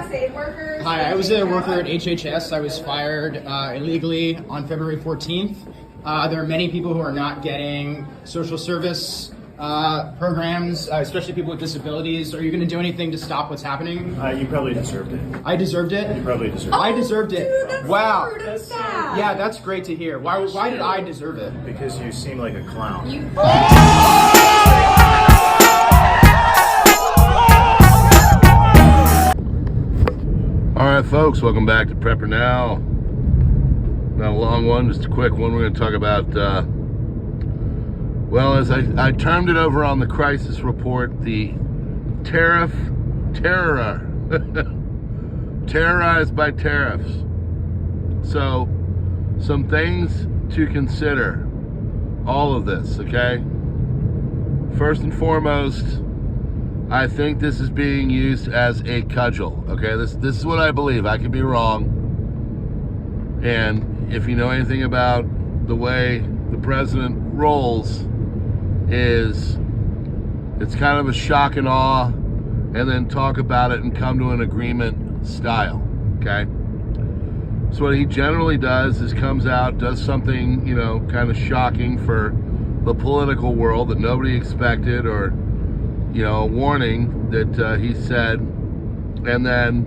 aid workers. Hi, I was a worker at HHS. I was fired illegally on February 14th. There are many people who are not getting social service programs, especially people with disabilities. Are you going to do anything to stop what's happening? You probably deserved it. I deserved it? You probably deserved it. I deserved it. Dude, that's wow. rude and sad. Yeah, that's great to hear. Why did I deserve it? Because you seem like a clown. Alright folks, welcome back to PrepperNow. Not a long one, just a quick one. We're going to talk about, well, as I termed it over on the crisis report, the terrorized by tariffs. So, some things to consider. All of this, okay? First and foremost, I think this is being used as a cudgel, okay? This is what I believe. I could be wrong. And if you know anything about the way the president rolls, it's kind of a shock and awe, and then talk about it and come to an agreement style, okay? So what he generally does is comes out, does something, you know, kind of shocking for the political world that nobody expected, or you know, a warning that he said, and then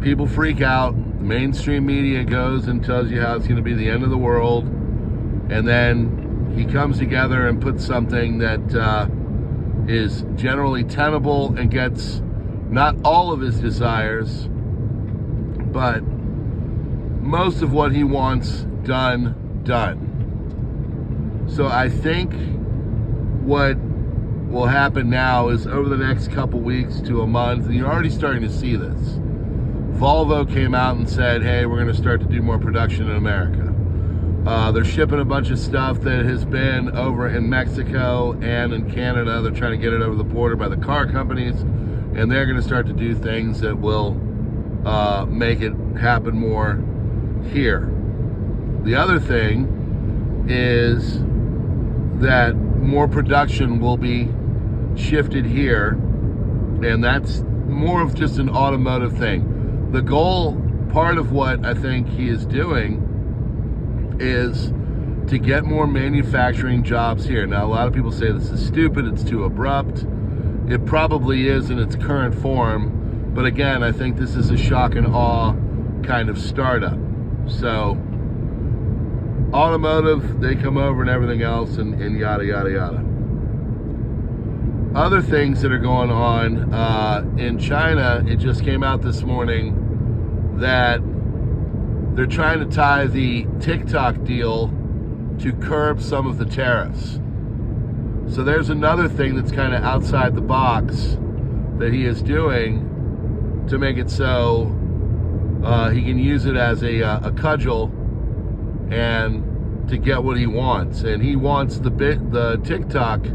people freak out. The mainstream media goes and tells you how it's going to be the end of the world, and then he comes together and puts something that is generally tenable and gets not all of his desires, but most of what he wants done. So I think what will happen now is over the next couple weeks to a month, and you're already starting to see this. Volvo came out and said, hey, we're going to start to do more production in America. They're shipping a bunch of stuff that has been over in Mexico and in Canada. They're trying to get it over the border by the car companies, and they're going to start to do things that will make it happen more here. The other thing is that more production will be shifted here, and that's more of just an automotive thing. The goal, part of what I think he is doing, is to get more manufacturing jobs here. Now, a lot of people say this is stupid, it's too abrupt. It probably is in its current form, but again, I think this is a shock and awe kind of startup. So, automotive, they come over and everything else, and yada, yada, yada. Other things that are going on in China, it just came out this morning that they're trying to tie the TikTok deal to curb some of the tariffs. So there's another thing that's kind of outside the box that he is doing to make it so he can use it as a cudgel and to get what he wants. And he wants the TikTok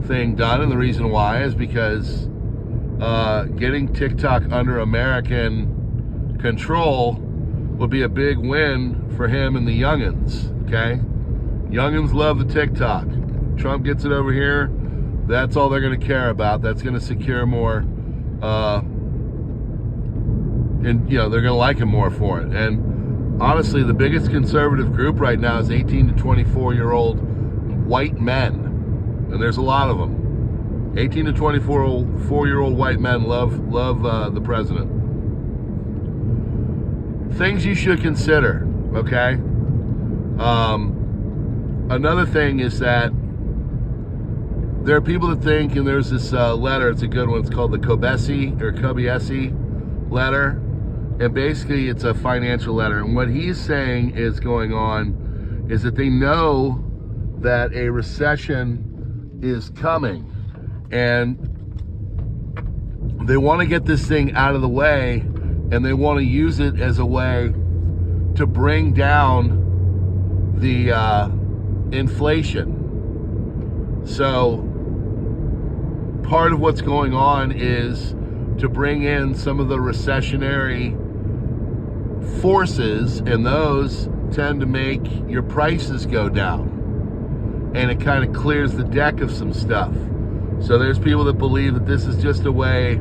thing done, and the reason why is because getting TikTok under American control would be a big win for him and the youngins, okay? Youngins love the TikTok. Trump gets it over here, that's all they're going to care about. That's going to secure more, and you know, they're going to like him more for it. And honestly, the biggest conservative group right now is 18 to 24-year-old white men. And there's a lot of them. 18 to 24-year-old white men love the president. Things you should consider, okay? Another thing is that there are people that think, and there's this letter, it's a good one, it's called the Kobayashi letter. And basically it's a financial letter. And what he's saying is going on is that they know that a recession is coming, and they want to get this thing out of the way, and they want to use it as a way to bring down the inflation. So part of what's going on is to bring in some of the recessionary forces, and those tend to make your prices go down. And it kind of clears the deck of some stuff. So there's people that believe that this is just a way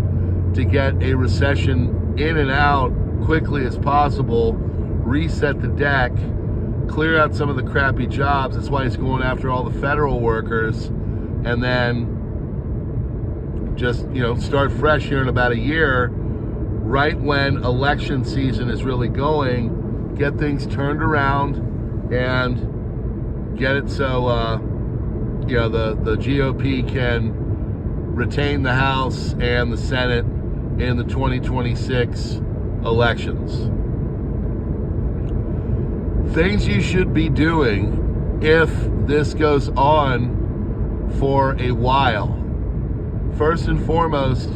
to get a recession in and out quickly as possible, reset the deck, clear out some of the crappy jobs. That's why he's going after all the federal workers, and then just, start fresh here in about a year, right when election season is really going, get things turned around and get it so the GOP can retain the House and the Senate in the 2026 elections. Things you should be doing if this goes on for a while. First and foremost,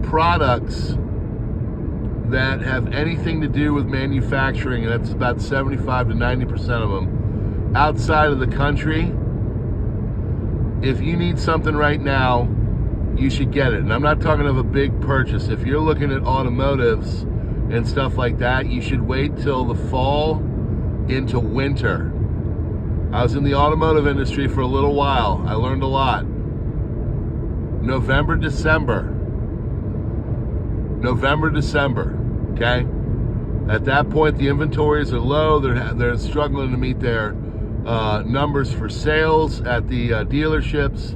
products that have anything to do with manufacturing, and that's about 75 to 90% of them, outside of the country. If you need something right now, you should get it. And I'm not talking of a big purchase. If you're looking at automotives and stuff like that, you should wait till the fall into winter. I was in the automotive industry for a little while. I learned a lot. November, December, okay? At that point, the inventories are low. They're struggling to meet their numbers for sales at the dealerships,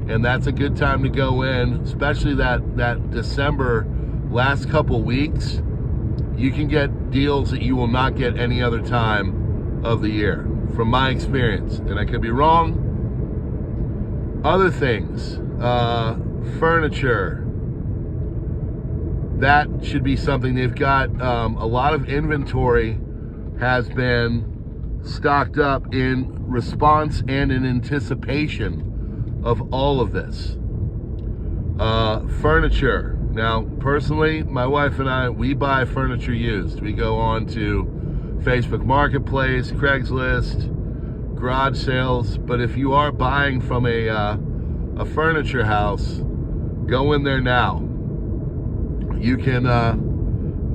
and that's a good time to go in, especially that December last couple weeks. You can get deals that you will not get any other time of the year, from my experience, and I could be wrong. Other things, furniture, that should be something they've got. A lot of inventory has been stocked up in response and in anticipation of all of this. Furniture. Now, personally, my wife and I, we buy furniture used. We go on to Facebook Marketplace, Craigslist, garage sales. But if you are buying from a furniture house, go in there now. You can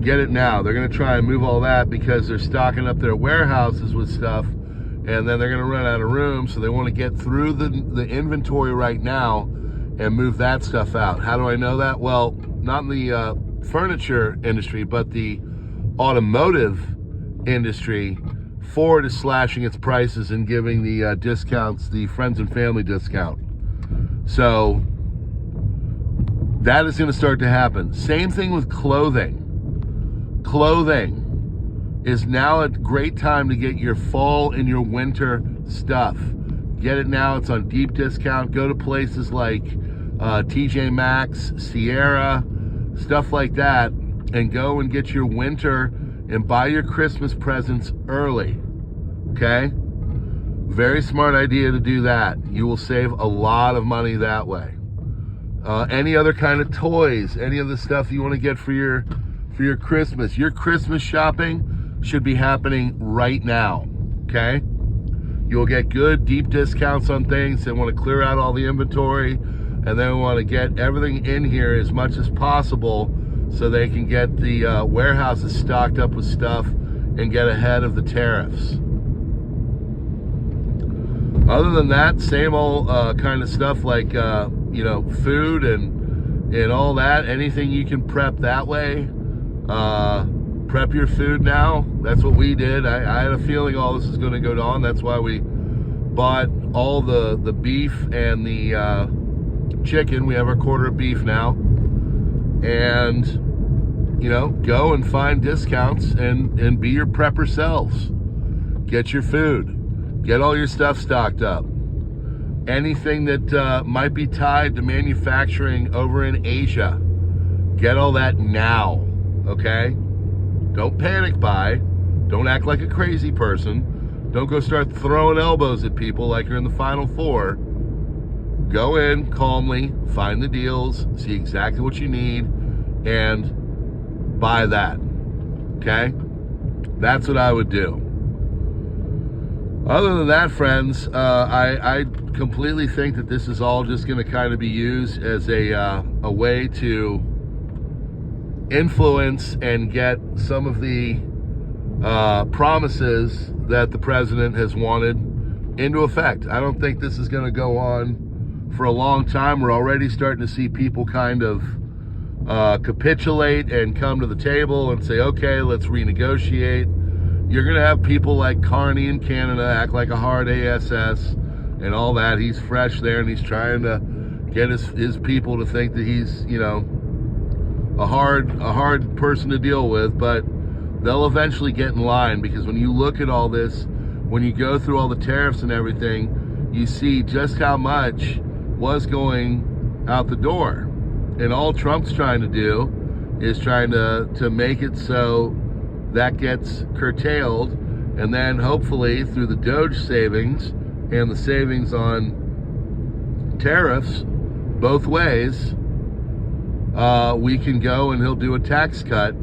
get it now. They're going to try and move all that because they're stocking up their warehouses with stuff, and then they're going to run out of room, so they want to get through the inventory right now and move that stuff out. How do I know that? Well, not in the furniture industry, but the automotive industry. Ford is slashing its prices and giving the discounts, the friends and family discount. So that is going to start to happen. Same thing with clothing. Clothing is now a great time to get your fall and your winter stuff. Get it now. It's on deep discount. Go to places like TJ Maxx, Sierra, stuff like that, and go and get your winter and buy your Christmas presents early. Okay? Very smart idea to do that. You will save a lot of money that way. Any other kind of toys, any of the stuff you want to get for your Christmas. Your Christmas shopping should be happening right now, okay? You'll get good, deep discounts on things. They want to clear out all the inventory, and they want to get everything in here as much as possible so they can get the warehouses stocked up with stuff and get ahead of the tariffs. Other than that, same old kind of stuff like, food and all that. Anything you can prep that way. Prep your food now. That's what we did. I had a feeling all this is going to go on. That's why we bought all the beef and the chicken. We have our quarter of beef now. And, go and find discounts and be your prepper selves. Get your food. Get all your stuff stocked up. Anything that might be tied to manufacturing over in Asia, get all that now, okay? Don't panic buy. Don't act like a crazy person. Don't go start throwing elbows at people like you're in the Final Four. Go in calmly, find the deals, see exactly what you need, and buy that, okay? That's what I would do. Other than that, friends, I completely think that this is all just going to kind of be used as a way to influence and get some of the promises that the president has wanted into effect. I don't think this is going to go on for a long time. We're already starting to see people kind of capitulate and come to the table and say, okay, let's renegotiate. You're going to have people like Carney in Canada act like a hard ASS and all that. He's fresh there, and he's trying to get his people to think that he's, you know, a hard person to deal with, but they'll eventually get in line, because when you look at all this, when you go through all the tariffs and everything, you see just how much was going out the door. And all Trump's trying to do is trying to make it so that gets curtailed, and then hopefully through the Doge savings and the savings on tariffs both ways, we can go and he'll do a tax cut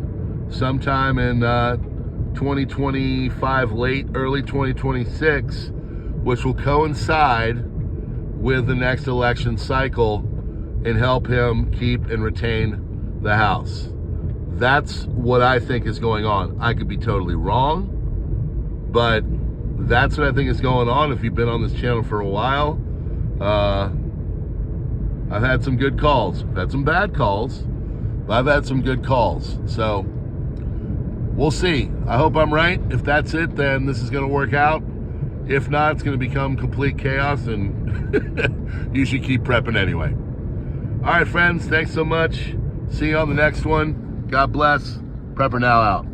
sometime in 2025, early 2026, which will coincide with the next election cycle and help him keep and retain the House. That's what I think is going on. I could be totally wrong, but that's what I think is going on. If you've been on this channel for a while, I've had some good calls. I've had some bad calls, but I've had some good calls. So we'll see. I hope I'm right. If that's it, then this is going to work out. If not, it's going to become complete chaos, and you should keep prepping anyway. All right, friends, thanks so much. See you on the next one. God bless. PrepperNow out.